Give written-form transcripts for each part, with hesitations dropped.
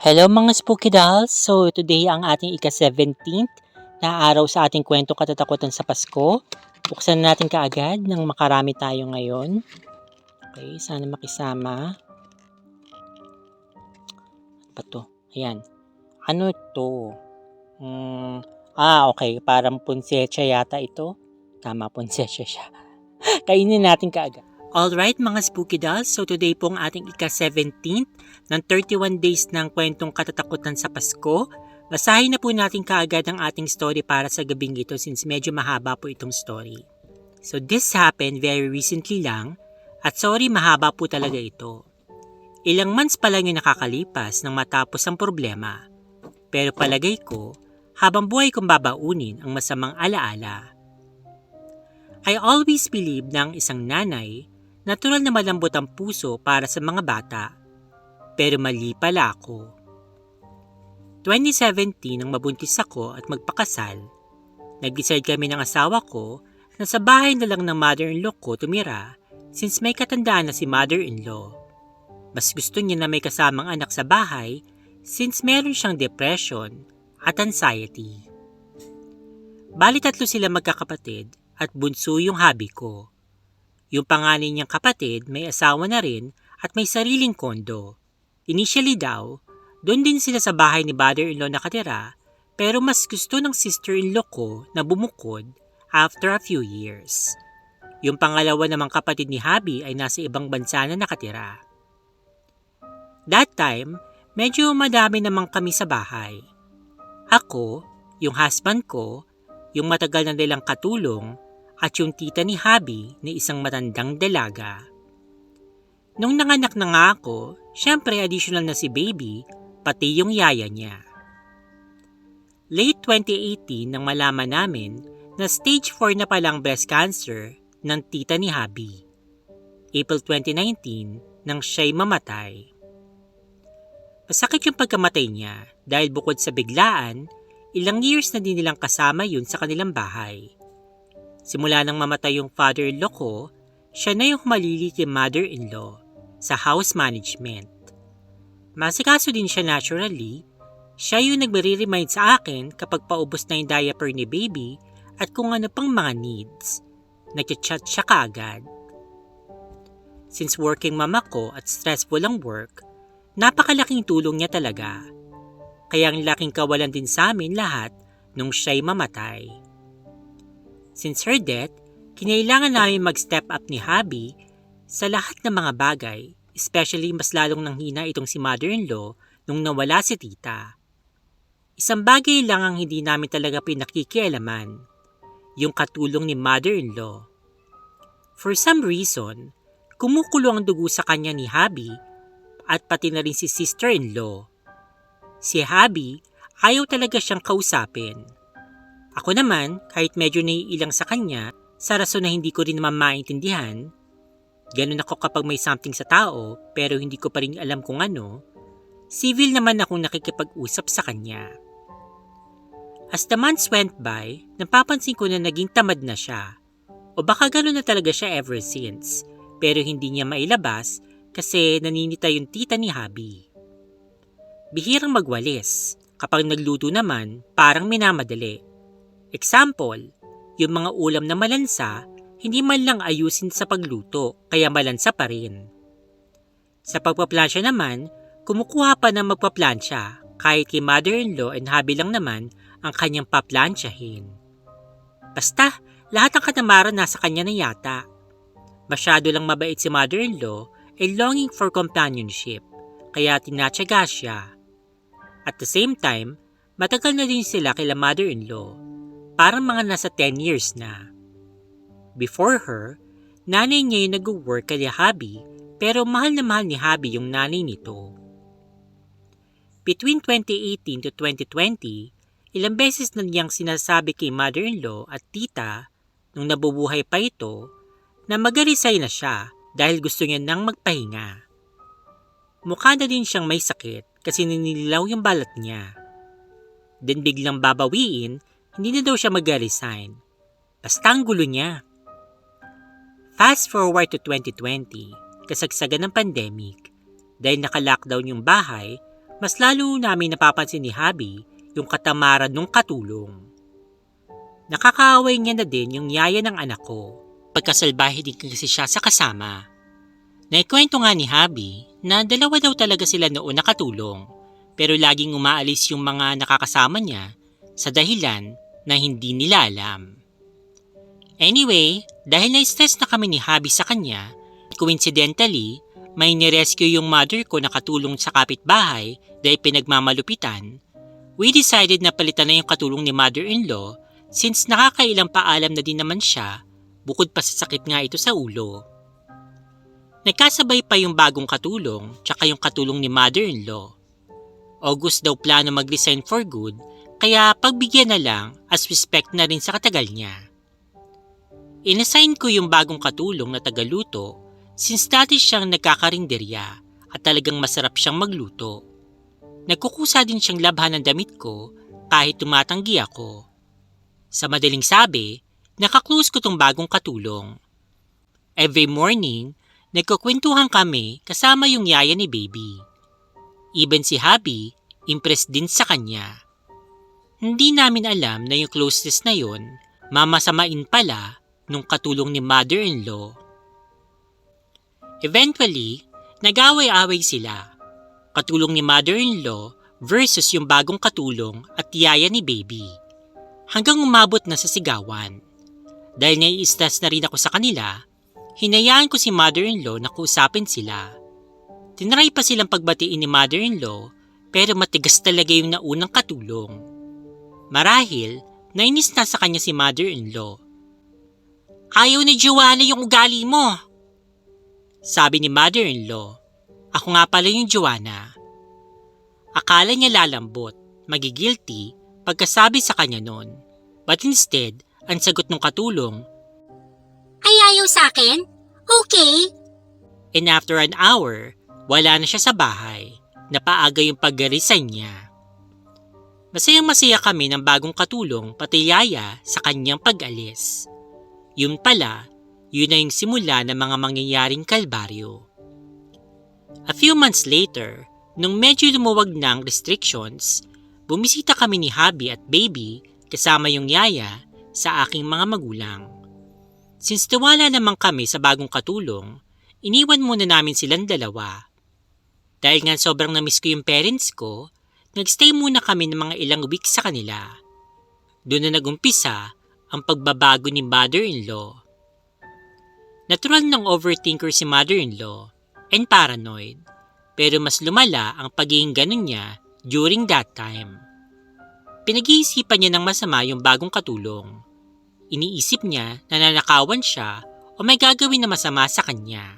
Hello mga spooky dolls! So today ang ating ika-17th na araw sa ating kwento katatakutan sa Pasko. Buksan natin kaagad nang makarami tayo ngayon. Okay, sana makisama. Ano ba to? Ayan. Ano to? Okay. Parang punsetsya yata ito. Tama, punsetsya siya. Kainin natin kaagad. Alright mga spooky dolls, so today po ang ating ika-17th ng 31 days ng kwentong katatakutan sa Pasko. Basahin na po natin kaagad ang ating story para sa gabing ito since medyo mahaba po itong story. So this happened very recently lang at sorry mahaba po talaga ito. Ilang months pa lang yung nakakalipas nang matapos ang problema. Pero palagay ko, habang buhay kong babaunin ang masamang alaala. I always believed na ang isang nanay, natural na malambot ang puso para sa mga bata. Pero mali pala ako. 2017 nang mabuntis ako at magpakasal, nag-decide kami ng asawa ko na sa bahay na lang ng mother-in-law ko tumira since may katandaan na si mother-in-law. Mas gusto niya na may kasamang anak sa bahay since meron siyang depression at anxiety. Bali 3 sila magkakapatid at bunso yung hubby ko. Yung panganay niyang kapatid may asawa na rin at may sariling kondo. Initially daw, doon din sila sa bahay ni mother-in-law nakatira pero mas gusto ng sister-in-law ko na bumukod after a few years. Yung pangalawa namang kapatid ni hubby ay nasa ibang bansa na nakatira. That time, medyo madami namang kami sa bahay. Ako, yung husband ko, yung matagal na nilang katulong, at yung tita ni hubby na isang matandang dalaga. Nung nanganak na nga ako, syempre additional na si baby, pati yung yaya niya. Late 2018 nang malaman namin na stage 4 na palang breast cancer ng tita ni hubby. April 2019 nang siya'y mamatay. Masakit yung pagkamatay niya dahil bukod sa biglaan, ilang years na din nilang kasama yun sa kanilang bahay. Simula nang mamatay yung father-in-law ko, siya na yung humalili kay mother-in-law sa house management. Masikaso din siya naturally, siya yung nagre-remind sa akin kapag paubos na yung diaper ni baby at kung ano pang mga needs. Nagchat-chat siya kaagad. Since working mama ko at stressful ang work, napakalaking tulong niya talaga. Kaya ang laking kawalan din sa amin lahat nung siya'y mamatay. Since her death, kinailangan namin mag-step up ni hubby sa lahat ng mga bagay, especially mas lalong nanghina itong si mother-in-law nung nawala si tita. Isang bagay lang ang hindi namin talaga pinakikialaman, yung katulong ni mother-in-law. For some reason, kumukulo ang dugo sa kanya ni hubby at pati na rin si sister-in-law. Si hubby, ayaw talaga siyang kausapin. Ako naman, kahit medyo naiilang sa kanya, sa rason na hindi ko rin naman maintindihan, ganun ako kapag may something sa tao pero hindi ko pa rin alam kung ano, civil naman akong nakikipag-usap sa kanya. As the months went by, napapansin ko na naging tamad na siya. O baka ganun na talaga siya ever since, pero hindi niya mailabas kasi naninita yung tita ni hubby. Bihirang magwalis, kapag nagluto naman, parang minamadali. Example, yung mga ulam na malansa, hindi man lang ayusin sa pagluto, kaya malansa pa rin. Sa pagpaplansya naman, kumukuha pa ng magpaplansya, kahit kay mother-in-law and hubby lang naman ang kanyang paplansyahin. Basta, lahat ng katamaran nasa kanya na yata. Masyado lang mabait si mother-in-law and longing for companionship, kaya tinatsaga siya. At the same time, matagal na din sila kila mother-in-law. Parang mga nasa 10 years na. Before her, nanay niya yung nag-work kay hubby pero mahal na mahal ni hubby yung nanay nito. Between 2018 to 2020, ilang beses na niyang sinasabi kay mother-in-law at tita nung nabubuhay pa ito na mag-resign na siya dahil gusto niya nang magpahinga. Mukha na din siyang may sakit kasi ninilaw yung balat niya. Then biglang babawiin, hindi na daw siya mag-resign. Basta ang gulo niya. Fast forward to 2020, kasagsagan ng pandemic. Dahil naka-lockdown yung bahay, mas lalo namin napapansin ni Habi yung katamaran ng katulong. Nakakaaway niya na din yung yaya ng anak ko. Pagkasalbahe din kasi siya sa kasama. Naikwento nga ni Habi na dalawa daw talaga sila noon nakatulong, pero laging umaalis yung mga nakakasama niya sa dahilan na hindi nila alam. Anyway, dahil na-stress na kami ni Habi sa kanya, coincidentally, may nirescue yung mother ko na katulong sa kapitbahay dahil pinagmamalupitan, we decided na palitan na yung katulong ni mother-in-law since nakakailang paalam na din naman siya bukod pa sa sakit nga ito sa ulo. Nagkasabay pa yung bagong katulong tsaka yung katulong ni mother-in-law. August daw plano mag-resign for good kaya pagbigyan na lang as respect na rin sa katagal niya. Inassign ko yung bagong katulong na tagaluto since dati siyang nagkakarinderya at talagang masarap siyang magluto. Nagkukusa din siyang labhan ng damit ko kahit tumatanggi ako. Sa madaling sabi, nakaklose ko tong bagong katulong. Every morning, nagkukwentuhan kami kasama yung yaya ni baby. Even si Habi, impressed din sa kanya. Hindi namin alam na yung closeness na yon, mamasamain pala nung katulong ni mother-in-law. Eventually, nag-away-away sila. Katulong ni mother-in-law versus yung bagong katulong at yaya ni baby. Hanggang umabot na sa sigawan. Dahil nai-stress na rin ako sa kanila, hinayaan ko si mother-in-law na kausapin sila. Tinry pa silang pagbatiin ni mother-in-law pero matigas talaga yung naunang katulong. Marahil, nainis na sa kanya si mother-in-law. Ayaw ni Joanna yung ugali mo, sabi ni mother-in-law. Ako nga pala yung Joanna. Akala niya lalambot, magigilty pagkasabi sa kanya nun. But instead, ang sagot ng katulong, Ay ayaw sa akin? Okay. and after an hour, wala na siya sa bahay. Napaaga yung pag-resign niya. Masayang-masaya kami ng bagong katulong pati yaya sa kanyang pag-alis. Yun pala, yun na yung simula ng mga mangyayaring kalbaryo. A few months later, nung medyo lumuwag na ang restrictions, bumisita kami ni Habi at baby kasama yung yaya sa aking mga magulang. Since tiwala naman kami sa bagong katulong, iniwan muna namin silang dalawa. Dahil nga sobrang namiss ko yung parents ko, nagstay muna kami ng mga ilang weeks sa kanila. Doon na nagumpisa ang pagbabago ni mother-in-law. Natural ng overthinker si mother-in-law and paranoid, pero mas lumala ang pagiging ganun niya during that time. Pinag-iisipan niya ng masama yung bagong katulong. Iniisip niya na nanakawan siya o may gagawin na masama sa kanya.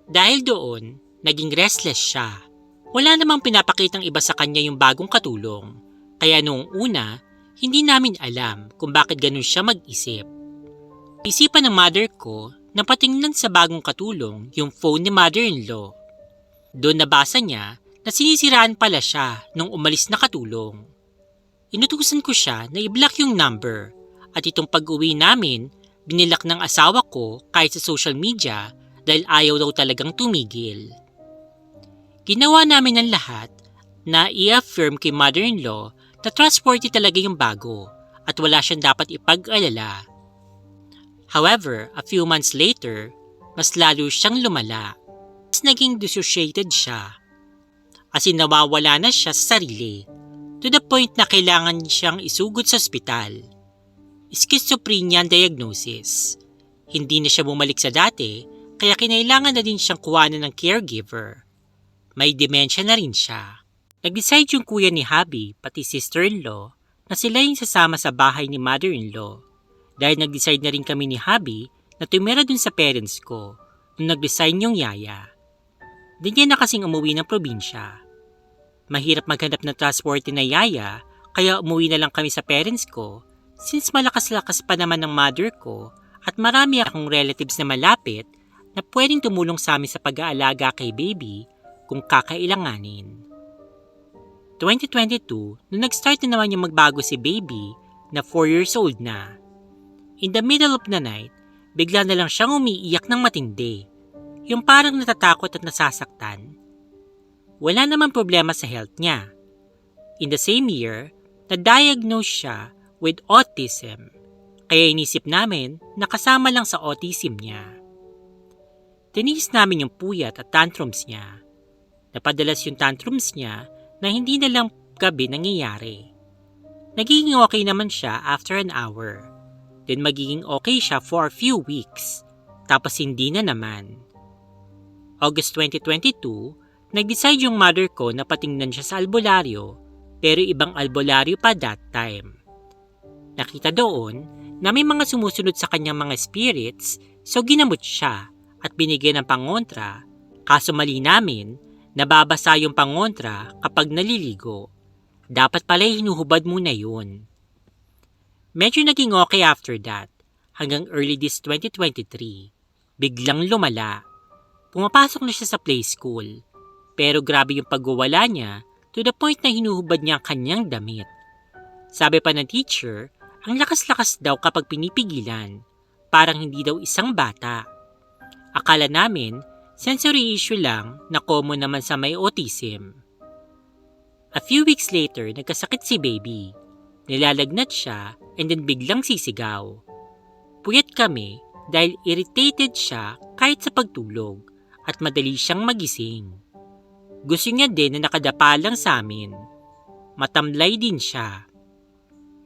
Dahil doon, naging restless siya. Wala namang pinapakitang iba sa kanya yung bagong katulong, kaya noong una, hindi namin alam kung bakit ganun siya mag-isip. Isipan ng mother ko na patingnan sa bagong katulong yung phone ni mother-in-law. Doon nabasa niya na sinisiraan pala siya nung umalis na katulong. Inutusan ko siya na i-block yung number at itong pag-uwi namin, binilak ng asawa ko kahit sa social media dahil ayaw daw talagang tumigil. Ginawa namin ang lahat na i-affirm kay mother-in-law na trustworthy talaga yung bago at wala siyang dapat ipag-alala. However, a few months later, mas lalo siyang lumala. Mas naging dissociated siya. As in nawawala na siya sa sarili to the point na kailangan siyang isugod sa ospital. Schizophrenia ang diagnosis. Hindi na siya bumalik sa dati kaya kinailangan na din siyang kuhanan ng caregiver. May dementia na rin siya. Nag-decide yung kuya ni Habi pati sister-in-law na sila yung sasama sa bahay ni mother-in-law. Dahil nag-decide na rin kami ni Habi na tumira dun sa parents ko nung nag-resign yung yaya. Di niya na kasing umuwi ng probinsya. Mahirap maghanap ng trustworthy na yaya kaya umuwi na lang kami sa parents ko since malakas-lakas pa naman ng mother ko at marami akong relatives na malapit na pwedeng tumulong sa amin sa pag-aalaga kay baby kung kakailanganin. 2022, nung nag-start na naman yung magbago si baby na 4 years old na. In the middle of the night, bigla na lang siyang umiiyak ng matindi. Yung parang natatakot at nasasaktan. wala naman problema sa health niya. In the same year, na-diagnose siya with autism, kaya inisip namin na kasama lang sa autism niya. Tinis namin yung puyat at tantrums niya. Napadalas yung tantrums niya na hindi na lang gabi nangyayari. Nagiging okay naman siya after an hour. Then magiging okay siya for a few weeks. Tapos hindi na naman. August 2022, nag-decide yung mother ko na patingnan siya sa albularyo, pero ibang albularyo pa that time. Nakita doon na may mga sumusunod sa kanyang mga spirits, so ginamot siya at binigyan ng pangontra, kaso mali namin, nababasa yung pangontra kapag naliligo. Dapat pala hinuhubad muna yun. Medyo naging okay after that, hanggang early this 2023. Biglang lumala. Pumapasok na siya sa play school, pero grabe yung pagwawala niya to the point na hinuhubad niya ang kanyang damit. Sabi pa ng teacher, ang lakas-lakas daw kapag pinipigilan, parang hindi daw isang bata. Akala namin, sensory issue lang na common naman sa may autism. A few weeks later, nagkasakit si baby. Nilalagnat siya and then biglang sisigaw. Puyat kami dahil irritated siya kahit sa pagtulog at madali siyang magising. Gusto niya din na nakadapa lang sa amin. Matamlay din siya.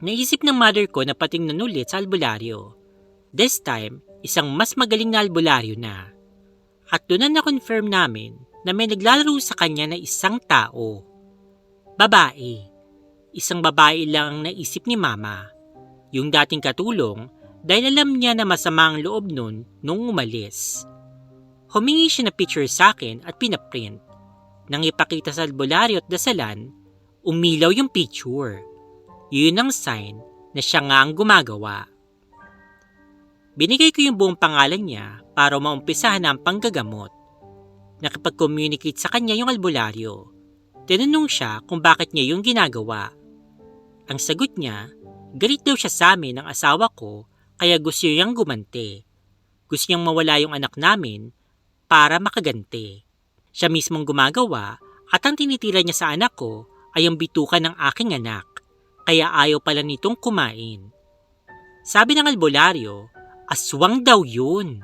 Naisip ng mother ko na patingnan ulit sa albularyo. This time, isang mas magaling na albularyo na. At doon na na-confirm namin na may naglalaro sa kanya na isang tao. Babae. Isang babae lang ang naisip ni mama. Yung dating katulong dahil alam niya na masama ang loob nun nung umalis. Humingi siya na picture sa akin at pinaprint. Nang ipakita sa albularyo at dasalan, umilaw yung picture. Yun ang sign na siya nga ang gumagawa. Binigay ko yung buong pangalan niya para maumpisahan na ang panggagamot. Nakipag-communicate sa kanya yung albularyo. Tinanong siya kung bakit niya yung ginagawa. Ang sagot niya, galit daw siya sa amin ng asawa ko kaya gusto niyang gumanti. Gusto niyang mawala yung anak namin para makaganti. Siya mismong gumagawa at ang tinitira niya sa anak ko ay ang bituka ng aking anak. Kaya ayaw pala nitong kumain. Sabi ng albularyo, aswang daw yun.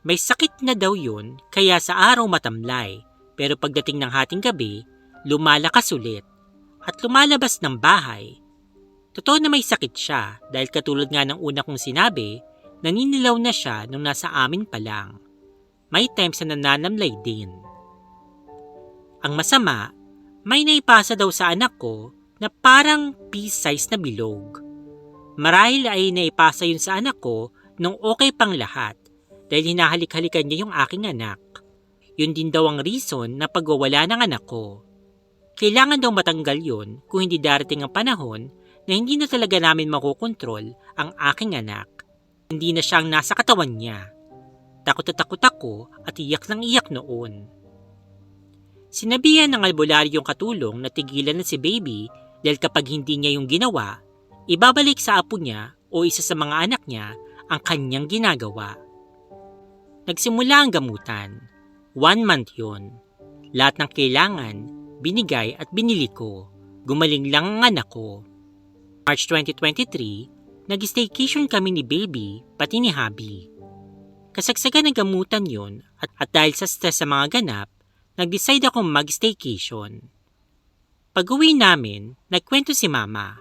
May sakit na daw yun kaya sa araw matamlay pero pagdating ng hating gabi, lumalakas ulit at lumalabas ng bahay. Totoo na may sakit siya dahil katulad nga ng una kong sinabi, naninilaw na siya nung nasa amin pa lang. May times na nananamlay din. Ang masama, may naipasa daw sa anak ko na parang pea-size na bilog. Marahil ay naipasa yun sa anak ko nung okay pang lahat dahil hinahalik-halikan niya yung aking anak. Yun din daw ang reason na pagwawala ng anak ko. Kailangan daw matanggal yun kung hindi darating ang panahon na hindi na talaga namin makokontrol ang aking anak. Hindi na siya ang nasa katawan niya. Takot na takot ako at iyak ng iyak noon. Sinabihan ng albularyong katulong na tigilan na si baby dahil kapag hindi niya yung ginawa, ibabalik sa apo niya o isa sa mga anak niya ang kanyang ginagawa. Nagsimula ang gamutan. 1 month yun. Lahat ng kailangan, binigay at binili ko. Gumaling lang ang anak ko. March 2023, nag-staycation kami ni baby pati ni hubby. Kasagsagan ng gamutan yun at dahil sa stress sa mga ganap, nag-decide akong mag-staycation. Pag-uwi namin, nagkwento si mama.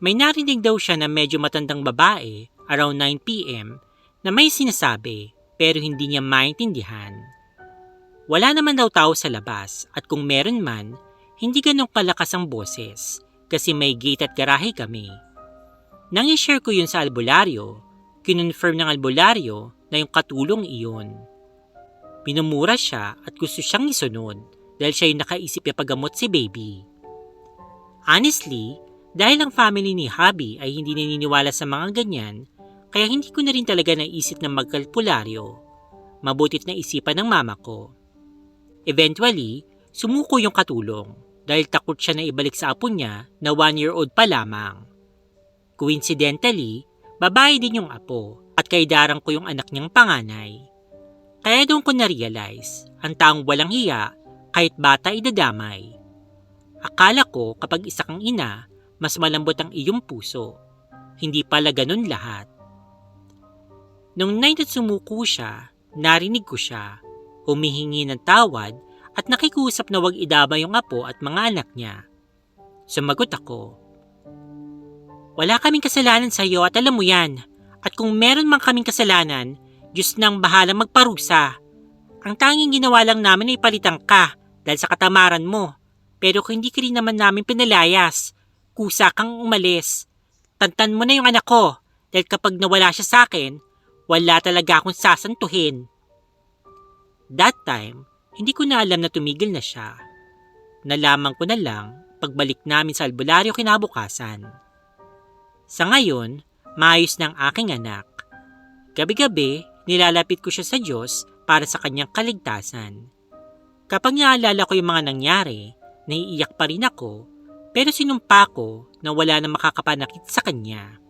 May narinig daw siya na medyo matandang babae around 9 p.m. na may sinasabi pero hindi niya maintindihan. Wala naman daw tao sa labas at kung meron man, hindi ganong kalakas ang boses kasi may gate at garahe kami. Nang i-share ko yun sa albularyo, kinonfirm ng albularyo na yung katulong iyon. Pinumura siya at gusto siyang isunod dahil siya yung nakaisip ipagamot si baby. Honestly, dahil ang family ni hubby ay hindi naniniwala sa mga ganyan, kaya hindi ko na rin talaga naisip na magkalpularyo. Mabutit na isipan ng mama ko. Eventually, sumuko yung katulong dahil takot siya na ibalik sa apo niya na 1-year-old pa lamang. Coincidentally, babae din yung apo at kaidarang ko yung anak niyang panganay. Kaya doon ko na-realize, ang taong walang hiya, kahit bata ay dadamay. Akala ko kapag isa kang ina, mas malambot ang iyong puso. Hindi pala ganun lahat. Nung night at sumuko siya, narinig ko siya, humihingi ng tawad at nakikusap na wag idama yung apo at mga anak niya. Sumagot ako, wala kaming kasalanan sa iyo at alam mo yan. At kung meron man kaming kasalanan, Diyos nang bahalang magparusa. Ang tanging ginawa lang namin ay palitan ka dahil sa katamaran mo. Pero kung hindi ka rin naman namin pinalayas, kusa kang umalis. Tantan mo na yung anak ko dahil kapag nawala siya sa akin, wala talaga akong sasantuhin. That time, hindi ko na alam na tumigil na siya. Nalaman ko na lang pagbalik namin sa albularyo kinabukasan. Sa ngayon, maayos na ang aking anak. Gabi-gabi, nilalapit ko siya sa Diyos para sa kanyang kaligtasan. Kapag naalala ko yung mga nangyari, naiiyak pa rin ako, pero sinumpa ko na wala na makakapanakit sa kanya.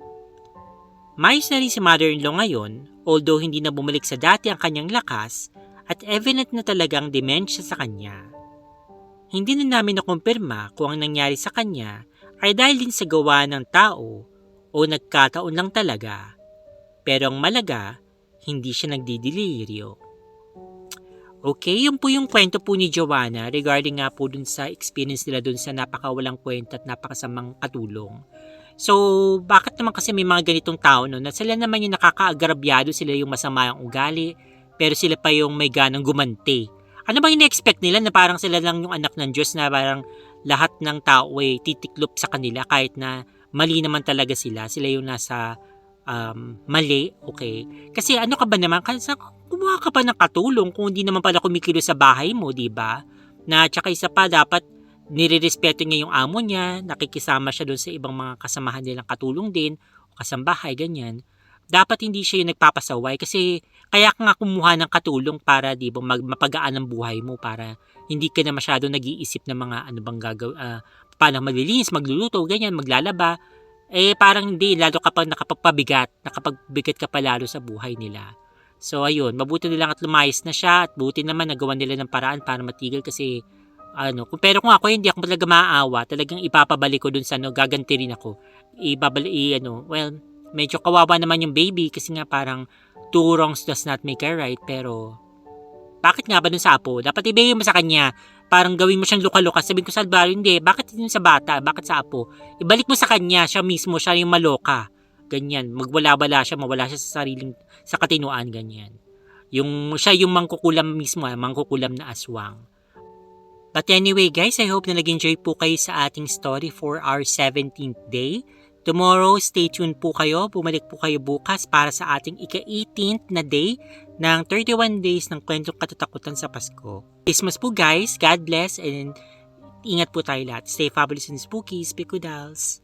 Maayos na rin si mother-in-law ngayon, although hindi na bumalik sa dati ang kanyang lakas at evident na talagang dementia sa kanya. Hindi na namin nakumpirma kung ang nangyari sa kanya ay dahil din sa gawa ng tao o nagkataon lang talaga. Pero ang malaga, hindi siya nagdidelirio. Okay, yun po yung kwento po ni Joanna regarding nga po dun sa experience nila dun sa napakawalang kwenta at napakasamang katulong. So, bakit naman kasi may mga ganitong tao no, na sila naman yung nakakaagrabyado, sila yung masama ang ugali, pero sila pa yung may ganang gumanti. Ano bang ina-expect nila na parang sila lang yung anak ng Diyos na parang lahat ng tao ay titiklop sa kanila kahit na mali naman talaga sila. Sila yung nasa mali, okay? Kasi ano ka ba naman? Kasi kumuha ka pa ng katulong kung hindi naman pala kumikilo sa bahay mo, di ba? Na tsaka isa pa, dapat nire-respeto niya yung amo niya, nakikisama siya doon sa ibang mga kasamahan nilang katulong din, o kasambahay, ganyan. Dapat hindi siya yung nagpapasaway kasi kaya ka nga kumuha ng katulong para di ba mapagaan ang buhay mo, para hindi ka na masyado nag-iisip ng mga ano bang paano maglilinis, magluluto, ganyan, maglalaba. Parang hindi, lalo kapag nakapagbigat ka pa lalo sa buhay nila. So ayun, mabuti nilang at lumayas na siya at buti naman nagawa nila ng paraan para matigil kasi pero kung ako hindi ako talaga maaawa, talagang ipapabalik ko dun sa gaganti rin ako. Medyo kawawa naman yung baby kasi nga parang two wrongs does not make a right, pero bakit nga ba dun sa apo? Dapat ibigay mo sa kanya. Parang gawin mo siyang luka-luka. Sabihin ko sa albaryo, hindi. Bakit yun sa bata? Bakit sa apo? Ibalik mo sa kanya. Siya mismo. Siya yung maloka. Ganyan. Magwala-wala siya. Mawala siya sa katinuan. Ganyan. Siya yung mangkukulam mismo. Mangkukulam na aswang. But anyway guys, I hope na nag-enjoy po kayo sa ating story for our 17th day. Tomorrow, stay tuned po kayo. Bumalik po kayo bukas para sa ating ika-18th na day ng 31 days ng kwentong katatakutan sa Pasko. Christmas po guys. God bless and ingat po tayo lahat. Stay fabulous and spooky. Speak with dolls.